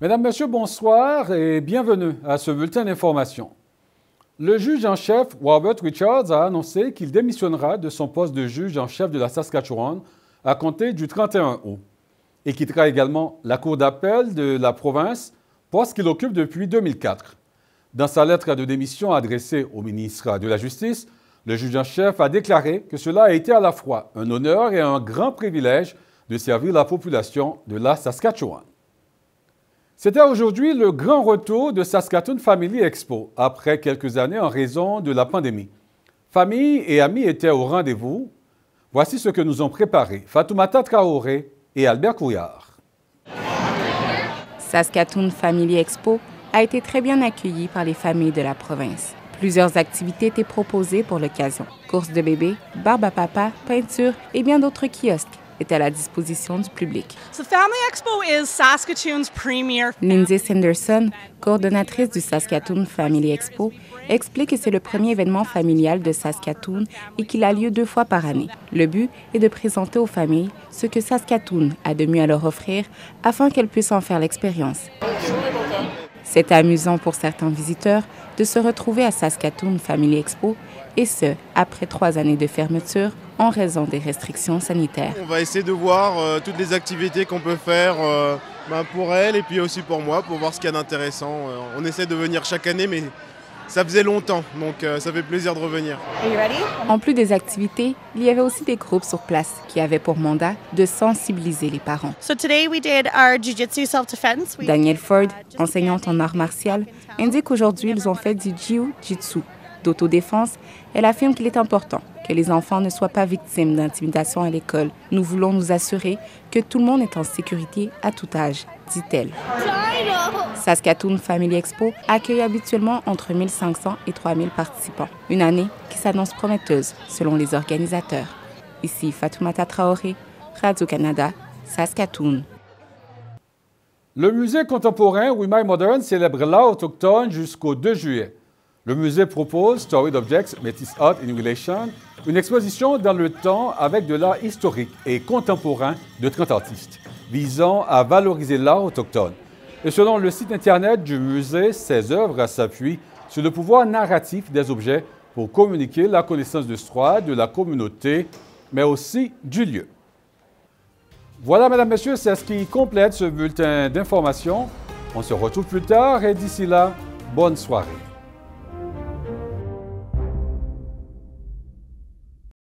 Mesdames, Messieurs, bonsoir et bienvenue à ce bulletin d'information. Le juge en chef Robert Richards a annoncé qu'il démissionnera de son poste de juge en chef de la Saskatchewan à compter du 31 août. Il quittera également la Cour d'appel de la province, poste qu'il occupe depuis 2004. Dans sa lettre de démission adressée au ministre de la Justice, le juge en chef a déclaré que cela a été à la fois un honneur et un grand privilège de servir la population de la Saskatchewan. C'était aujourd'hui le grand retour de Saskatoon Family Expo, après quelques années en raison de la pandémie. Famille et amis étaient au rendez-vous. Voici ce que nous ont préparé Fatoumata Traoré et Albert Couillard. Saskatoon Family Expo a été très bien accueilli par les familles de la province. Plusieurs activités étaient proposées pour l'occasion. Courses de bébés, barbe à papa, peinture et bien d'autres kiosques étaient à la disposition du public. Lindsay Sanderson, coordonnatrice du Saskatoon Family Expo, explique que c'est le premier événement familial de Saskatoon et qu'il a lieu 2 fois par année. Le but est de présenter aux familles ce que Saskatoon a de mieux à leur offrir afin qu'elles puissent en faire l'expérience. C'est amusant pour certains visiteurs de se retrouver à Saskatoon Family Expo, et ce, après 3 années de fermeture en raison des restrictions sanitaires. On va essayer de voir toutes les activités qu'on peut faire pour elle et puis aussi pour moi, pour voir ce qu'il y a d'intéressant. On essaie de venir chaque année, mais ça faisait longtemps, donc ça fait plaisir de revenir. En plus des activités, il y avait aussi des groupes sur place qui avaient pour mandat de sensibiliser les parents. Danielle Ford, enseignante en arts martiaux, indique qu'aujourd'hui, ils ont fait du jiu-jitsu, d'autodéfense. Elle affirme qu'il est important que les enfants ne soient pas victimes d'intimidation à l'école. Nous voulons nous assurer que tout le monde est en sécurité à tout âge, dit-elle. Saskatoon Family Expo accueille habituellement entre 1500 et 3000 participants. Une année qui s'annonce prometteuse selon les organisateurs. Ici Fatoumata Traoré, Radio-Canada, Saskatoon. Le musée contemporain Wimai Modern célèbre l'art autochtone jusqu'au 2 juillet. Le musée propose Storied Objects, Métis Art in Relation, une exposition dans le temps avec de l'art historique et contemporain de 30 artistes, visant à valoriser l'art autochtone. Et selon le site Internet du musée, ces œuvres s'appuient sur le pouvoir narratif des objets pour communiquer la connaissance de l'histoire de la communauté, mais aussi du lieu. Voilà, mesdames, messieurs, c'est ce qui complète ce bulletin d'information. On se retrouve plus tard et d'ici là, bonne soirée.